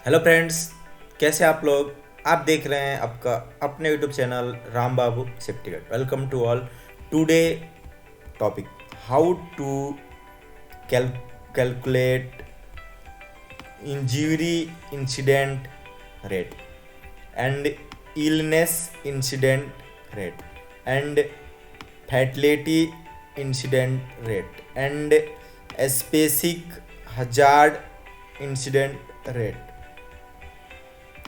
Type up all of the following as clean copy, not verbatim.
Hello friends, कैसे आप लोग। आप देख रहे हैं आपका अपने YouTube channel Ram Babu safety guide. Welcome to all. Today topic, how to calculate injury incident rate and illness incident rate and fatality incident rate and specific hazard incident rate,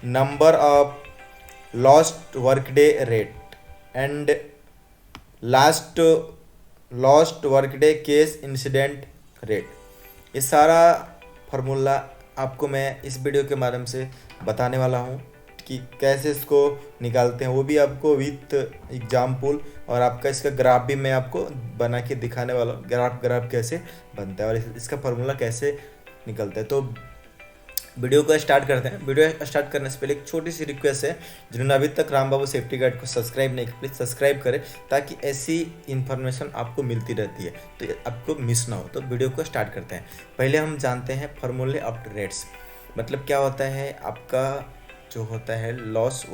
number of lost workday rate and last lost workday case incident rate। ये सारा formula आपको मैं इस video के माध्यम से बताने वाला हूँ कि कैसे इसको निकालते हैं, वो भी आपको विथ एग्जाम्पल, और आपका इसका ग्राफ भी मैं आपको बना के दिखाने वाला हूँ। ग्राफ कैसे बनता है और इसका फार्मूला कैसे निकलता है। तो वीडियो को स्टार्ट करते हैं। वीडियो स्टार्ट करने से पहले एक छोटी सी रिक्वेस्ट है, जिन्होंने अभी तक राम बाबू सेफ्टी गाइड को सब्सक्राइब नहीं किया, प्लीज़ सब्सक्राइब करें ताकि ऐसी इन्फॉर्मेशन आपको मिलती रहती है, तो ये आपको मिस ना हो। तो वीडियो को स्टार्ट करते हैं। पहले हम जानते हैं फार्मूले ऑफ रेट्स। मतलब क्या होता है, आपका जो होता है लॉस्ट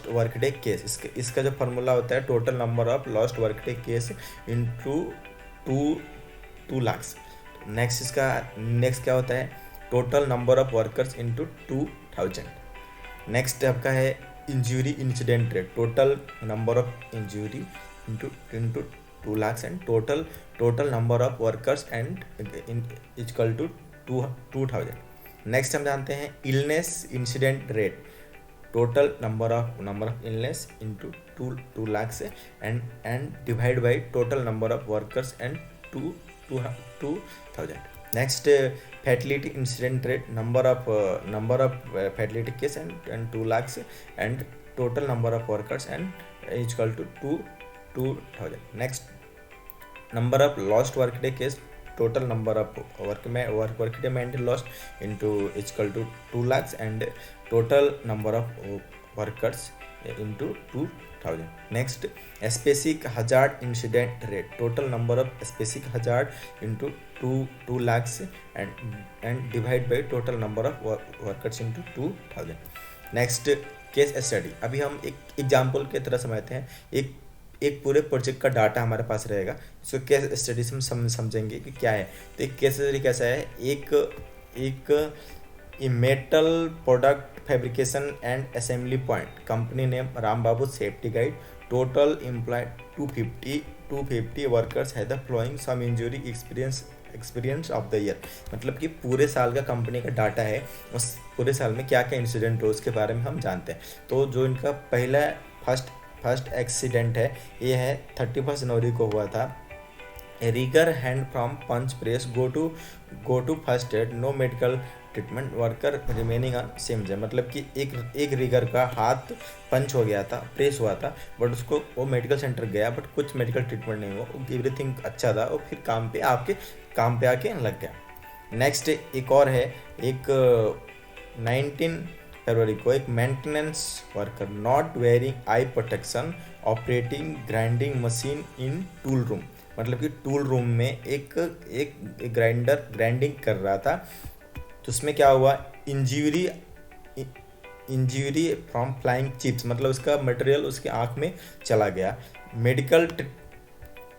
वर्कडे केस, इसका जो फार्मूला होता है total number of lost workday case into two lakhs. Next क्या होता है, total number of workers into 2000। Next आपका है injury incident rate, total number of injury into 2 lakhs and total number of workers and equal to 2000। Next हम जानते हैं illness incident rate, total number of illness into 2 lakhs and divide by total number of workers and 2000। Next fatality incident rate, number of fatality case and 2 lakhs and total number of workers and equal to 2000। Next number of lost workday case, total number of workday maintain lost into equal to 2 lakhs and total number of workers into 2000। Next specific hazard incident rate, total number of specific hazard into 2 lakhs and divide by total number of workers into 2000। Next case study, अभी हम एक example की तरह समझते हैं। एक पूरे project का डाटा हमारे पास रहेगा, इसको केस स्टडी से हम समझेंगे कि क्या है। तो एक केस स्टडी कैसा है, एक metal product fabrication and assembly point, company name Ram Babu safety guide, total employ 250 workers है the following some injury experience of the year. मतलब कि पूरे साल का कंपनी का डाटा है, उस पूरे साल में क्या क्या इंसिडेंट हो उसके बारे में हम जानते हैं। तो जो इनका पहला फर्स्ट एक्सीडेंट है, ये है 31 जनवरी को हुआ था। Rigger hand from punch press go to first aid, no medical treatment, worker remaining on same job. मतलब कि एक रिगर का हाथ पंच हो गया था, प्रेस हुआ था, बट उसको वो मेडिकल सेंटर गया, बट कुछ मेडिकल ट्रीटमेंट नहीं हुआ, एवरीथिंग अच्छा था, और फिर काम पे आके लग गया। नेक्स्ट एक और है, एक 19 फरवरी को एक maintenance worker not wearing I protection operating grinding machine in tool room. मतलब कि टूल रूम में एक ग्राइंडर ग्राइंडिंग कर रहा था, तो उसमें क्या हुआ, इंजरी फ्रॉम फ्लाइंग चिप्स, मतलब उसका मटेरियल उसके आँख में चला गया। मेडिकल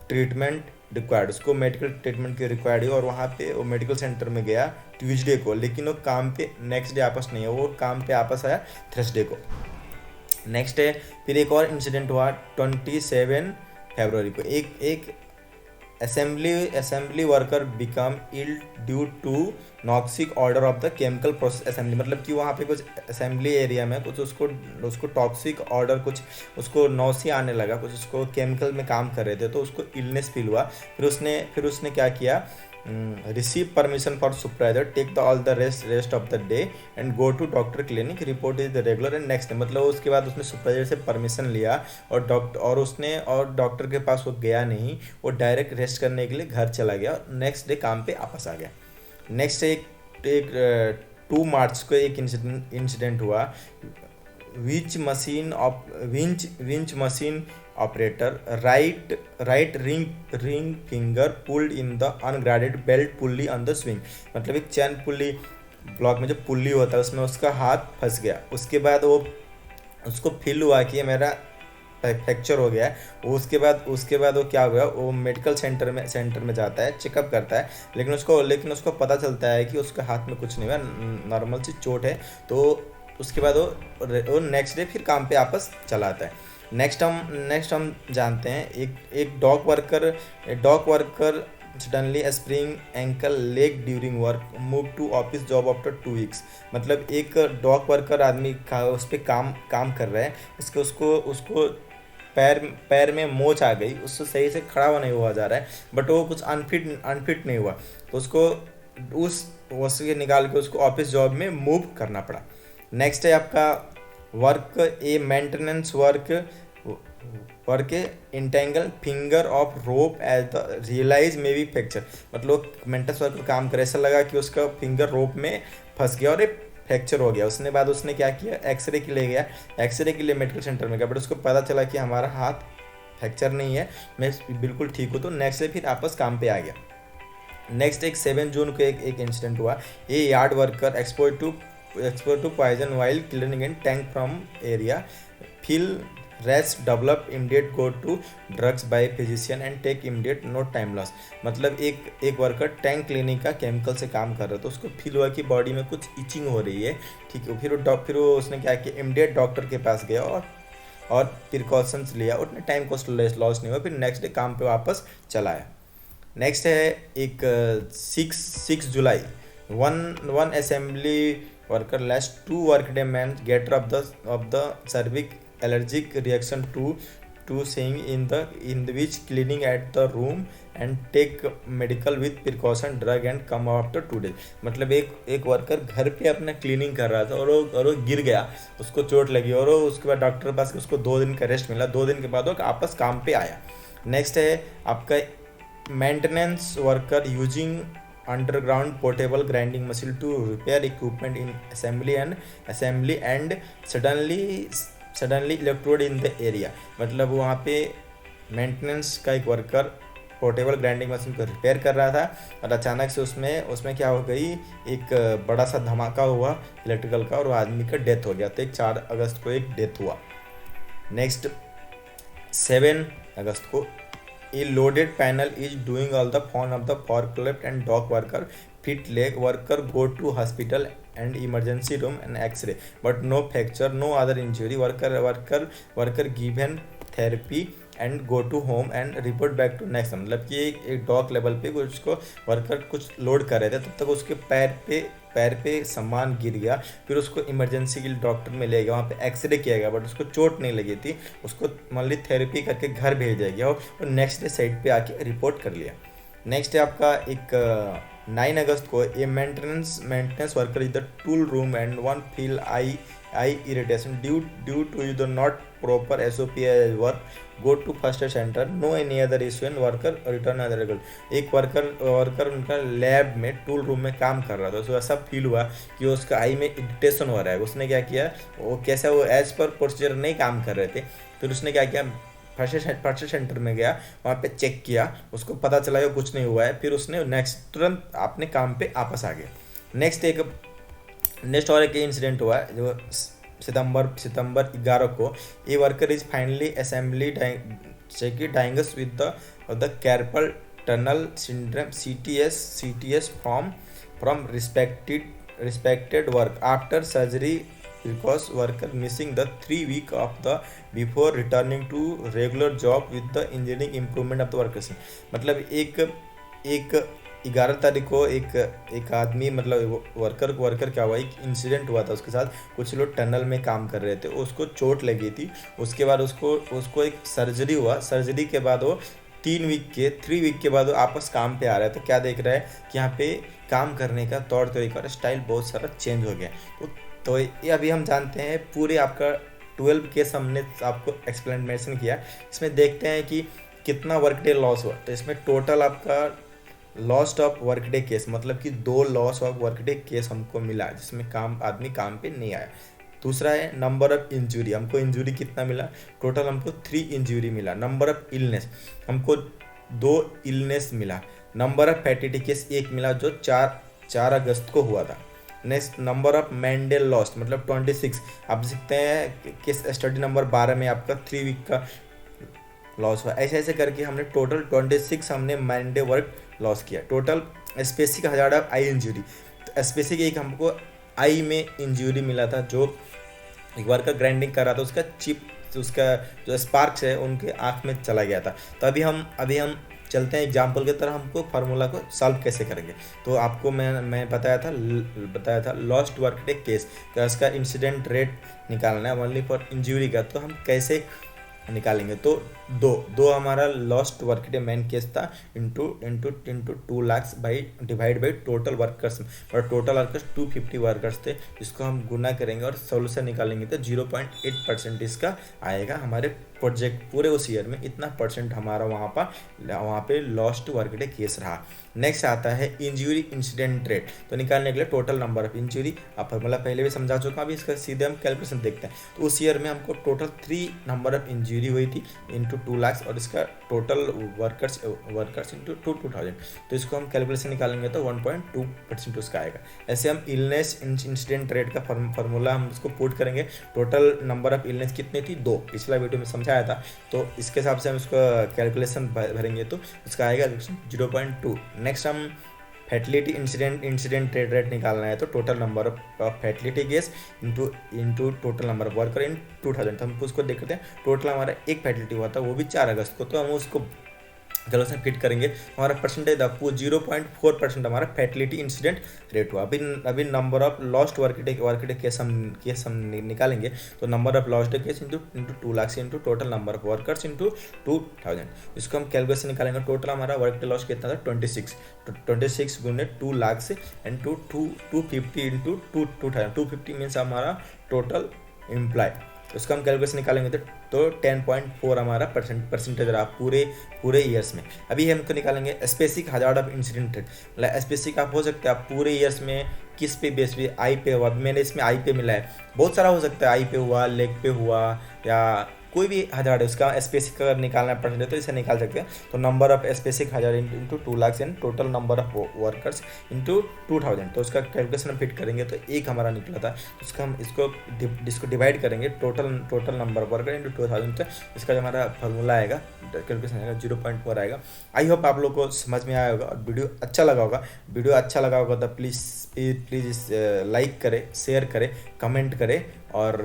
ट्रीटमेंट रिक्वायर्ड, उसको मेडिकल ट्रीटमेंट की रिक्वायर्ड है, और वहाँ पे वो मेडिकल सेंटर में गया ट्यूसडे को, लेकिन वो काम पे नेक्स्ट डे वापस नहीं है, वो काम पे वापस आया थर्सडे को। नेक्स्ट है फिर एक और इंसिडेंट हुआ 27 फरवरी को, एक assembly worker become ill due to noxious odour of the chemical process assembly. मतलब कि वहाँ पे कुछ असेंबली एरिया में कुछ उसको टॉक्सिक ऑर्डर, कुछ उसको नौसिया आने लगा, कुछ उसको केमिकल में काम कर रहे थे, तो उसको इलनेस फील हुआ। फिर उसने क्या किया, receive permission for supervisor, take the all the rest of the day and go to doctor clinic, report is the regular and next day. मतलब उसके बाद उसने सुपरवाइजर से परमिशन लिया और डॉक्टर के पास वो गया नहीं, वो डायरेक्ट रेस्ट करने के लिए घर चला गया और नेक्स्ट डे काम पे वापस आ गया। नेक्स्ट एक 2 मार्च को एक इंसिडेंट हुआ, winch machine operator right ring finger pulled in the unguarded belt pulley on the swing. मतलब एक चैन पुल्ली ब्लॉक में जो पुल्ली होता है उसमें उसका हाथ फंस गया। उसके बाद वो उसको फील हुआ कि ये मेरा फ्रैक्चर हो गया है। उसके बाद वो क्या हुआ, वो मेडिकल सेंटर में जाता है, चेकअप करता है, लेकिन उसको पता चलता है कि उसके हाथ में कुछ नहीं हुआ, नॉर्मल सी चोट है। तो उसके बाद वो नेक्स्ट डे फिर काम पे वापस चला आता है। नेक्स्ट हम जानते हैं एक dock worker suddenly spring ankle leg during work move to office job after 2 weeks। मतलब एक डॉक वर्कर आदमी उस पर काम कर रहा है, उसको पैर में मोच आ गई, उससे सही से खड़ा नहीं हुआ जा रहा है, बट वो कुछ अनफिट नहीं हुआ, तो उसके निकाल के उसको ऑफिस जॉब में मूव करना पड़ा। नेक्स्ट है आपका work a maintenance work entangle finger of rope as the realize may be fracture. मतलब मेंटेनेंस वर्कर काम करे, ऐसा लगा कि उसका फिंगर रोप में फंस गया और फ्रैक्चर हो गया। उसने क्या किया, एक्सरे के लिए गया, एक्सरे के लिए मेडिकल सेंटर में गया, बट उसको पता चला कि हमारा हाथ फ्रैक्चर नहीं है, मैं बिल्कुल ठीक हूँ। तो नेक्स्ट डे फिर आपस काम पे आ गया। नेक्स्ट एक 7 जून को एक इंसिडेंट हुआ। ये yard worker expose to poison while cleaning in tank from area feel rest develop immediate go to drugs by physician and take immediate no time loss. मतलब एक वर्कर टैंक क्लीनिंग का chemical से काम कर रहा था, उसको फील हुआ कि बॉडी में कुछ इचिंग हो रही है, ठीक है। फिर वो उसने क्या किया, इमीडिएट डॉक्टर के पास गया और प्रिकॉशंस लिया, उतने टाइम को लॉस नहीं हुआ, फिर नेक्स्ट डे काम पे वापस चला आया। नेक्स्ट है एक 6 जुलाई one assembly worker less 2 workday man get of the cervic allergic reaction to seeing in the which cleaning at the room and take medical with precaution drug and come after 2 days। मतलब एक worker घर पे अपना cleaning कर रहा था और वो गिर गया, उसको चोट लगी और उसके बाद डॉक्टर के पास उसको 2 दिन का रेस्ट मिला, 2 दिन के बाद वो वापस काम पे आया। नेक्स्ट है आपका maintenance worker using underground portable grinding machine to repair equipment in assembly and suddenly electrode in the area। मतलब वहाँ पे मेंटेनेंस का एक वर्कर पोर्टेबल ग्राइंडिंग मशीन को रिपेयर कर रहा था और अचानक से उसमें क्या हो गई, एक बड़ा सा धमाका हुआ इलेक्ट्रिकल का और वो आदमी का डेथ हो गया। तो 4 अगस्त को एक डेथ हुआ। नेक्स्ट 7 अगस्त को A loaded panel is doing all the fun of the forklift and dock worker fit leg worker go to hospital and emergency room and x-ray but no fracture no other injury worker given therapy and go to home and report back to next। मतलब कि एक dock level पे उसको worker कुछ load कर रहे थे, तब तक उसके पैर पे सामान गिर गया, फिर उसको इमरजेंसी के लिए डॉक्टर में ले गया, वहाँ पे एक्सरे किया गया, बट उसको चोट नहीं लगी थी, उसको मान ली थेरेपी करके घर भेजा गया और नेक्स्ट डे साइड पे आके रिपोर्ट कर लिया। नेक्स्ट है आपका एक 9 अगस्त को a maintenance worker is the tool room and one feel eye irritation due to you the not proper SOP work go to first aid centre no any other issue and worker return other regular. एक worker उनका lab में tool room में काम कर रहा था, उसको ऐसा फील हुआ कि उसका आई में इरिटेशन हो रहा है। उसने क्या किया, वो एज पर प्रोसीजर नहीं काम कर रहे थे, फिर उसने क्या किया, फर्स्ट सेंटर में गया, वहाँ पे चेक किया, उसको पता चला कि कुछ नहीं हुआ है, फिर उसने तुरंत अपने काम पे वापस आ गया। नेक्स्ट और एक इंसिडेंट हुआ है जो सितंबर 11 को a worker is finally assembly diagnose with the carpal tunnel syndrome CTS from respected work after surgery because worker missing the 3 week of the before returning to regular job with the engineering improvement of the workers। मतलब एक 11 तारीख को एक आदमी मतलब worker क्या हुआ, एक इंसिडेंट हुआ था उसके साथ। कुछ लोग टनल में काम कर रहे थे, उसको चोट लगी थी, उसके बाद उसको एक सर्जरी हुआ। सर्जरी के बाद वो 3 वीक के बाद वो आपस काम पे आ रहा है। तो क्या देख रहा है कि यहाँ पे काम करने का तौर तरीका और स्टाइल बहुत सारा चेंज हो गया। तो ये अभी हम जानते हैं पूरे आपका 12 केस हमने आपको एक्सप्लेनेशन किया। इसमें देखते हैं कि कितना वर्क डे लॉस हुआ। तो इसमें टोटल आपका lost of work day case मतलब कि 2 loss of work day case हमको मिला, जिसमें आदमी काम पे नहीं आया। दूसरा है नंबर ऑफ इंजरी, हमको इंजरी कितना मिला, टोटल हमको 3 इंजरी मिला। नंबर ऑफ इलनेस हमको 2 इलनेस मिला। नंबर ऑफ फैटिटी केस 1 मिला जो 4 अगस्त को हुआ था। Next number of man day lost मतलब 26, आप देख सकते हैं किस स्टडी नंबर 12 में आपका 3 वीक का लॉस हुआ। ऐसे ऐसे करके हमने टोटल 26 हमने मैन डे वर्क लॉस किया। Total specific hazard of I injury, तो स्पेसिफिक एक हमको आई में इंजरी मिला था, जो एक बार का ग्राइंडिंग कर रहा था, उसका चिप, उसका जो स्पार्क्स है उनके आँख में चला गया था। तो अभी हम चलते हैं एग्जाम्पल की तरह, हमको फार्मूला को सॉल्व कैसे करेंगे। तो आपको मैं बताया था लॉस्ट वर्क डे केस का इसका इंसिडेंट रेट निकालना है ओनली फॉर इंजरी का। तो हम कैसे निकालेंगे, तो दो हमारा lost work day man case था into 2 lakh by divide by total workers, और टोटल वर्कर्स 250 वर्कर्स थे, इसको हम गुना करेंगे और सोल्यूशन निकालेंगे तो 0.8% इसका आएगा। हमारे प्रोजेक्ट पूरे उस ईयर में इतना परसेंट हमारा वहाँ पे लॉस्ट वर्क डे केस रहा। नेक्स्ट आता है इंजरी इंसिडेंट रेट, तो निकालने के लिए टोटल नंबर ऑफ इंजरी, आप फॉर्मूला पहले भी समझा चुका, अभी इसका सीधे हम कैलकुलेशन देखते हैं। तो उस ईयर में हमको टोटल 3 नंबर ऑफ इंजरी हुई थी इंटू 2 लाख, और इसका टोटल वर्कर्स इंटू 2000, तो इसको हम कैलकुलेशन निकालेंगे तो 1.2% उसका आएगा। ऐसे हम इलनेस इंसिडेंट रेट का फॉर्मूला हम इसको पुट करेंगे। टोटल नंबर ऑफ इलनेस कितनी थी, 2, पिछला वीडियो में समझाया था, तो इसके हिसाब से हम इसको कैलकुलेशन भरेंगे तो इसका आएगा 0.2। नेक्स्ट हम फैटिलिटी इंसिडेंट रेट निकालना है, तो total number of fatality case into total number of worker in 2000। तो हम उसको देखते हैं, टोटल हमारा एक फैटिलिटी हुआ था, वो भी 4 अगस्त को, तो हम उसको कैलकुलेशन फिट करेंगे, हमारा परसेंटेज था 0.4% हमारा फैटिलिटी इंसिडेंट रेट हुआ। अभी number of lost work day case हम निकालेंगे, तो number of lost day case into 2 lakh into total number of workers into 2000, इसको हम कैलकुलेशन निकालेंगे। टोटल हमारा वर्क डे लॉस कितना था, 26 गुने 2 लाख से एंड 250 इंटू 2000, 250 मीन्स हमारा टोटल एम्प्लॉय, उसका हम कैलकुलेशन निकालेंगे तो 10.4 हमारा परसेंटेज रहा पूरे ईयर्स में। अभी हमको निकालेंगे specific hazard of incident rate, मतलब स्पेसिफिक आप हो सकते हैं आप पूरे ईयर्स में किस पे बेस पे, आई पे हुआ, मैंने इसमें आई पे मिला है, बहुत सारा हो सकता है, आई पे हुआ, लेग पे हुआ, या कोई भी हजार्ड है उसका स्पेसिफिक अगर निकालना परसेंटेज तो इसे निकाल सकते हैं। तो number of specific hazard into 2 lakh and total number of workers into 2000, तो उसका कैलकुलेशन फिट करेंगे तो एक हमारा निकला था, उसका हम इसको डिवाइड करेंगे total number of worker into 2000, तो इसका जो हमारा फॉर्मूला आएगा कैलकुलेशन आएगा 0.4 आएगा। आई होप आप लोग को समझ में आया होगा और वीडियो अच्छा लगा होगा तो प्लीज़ लाइक करें, शेयर करें, कमेंट करें और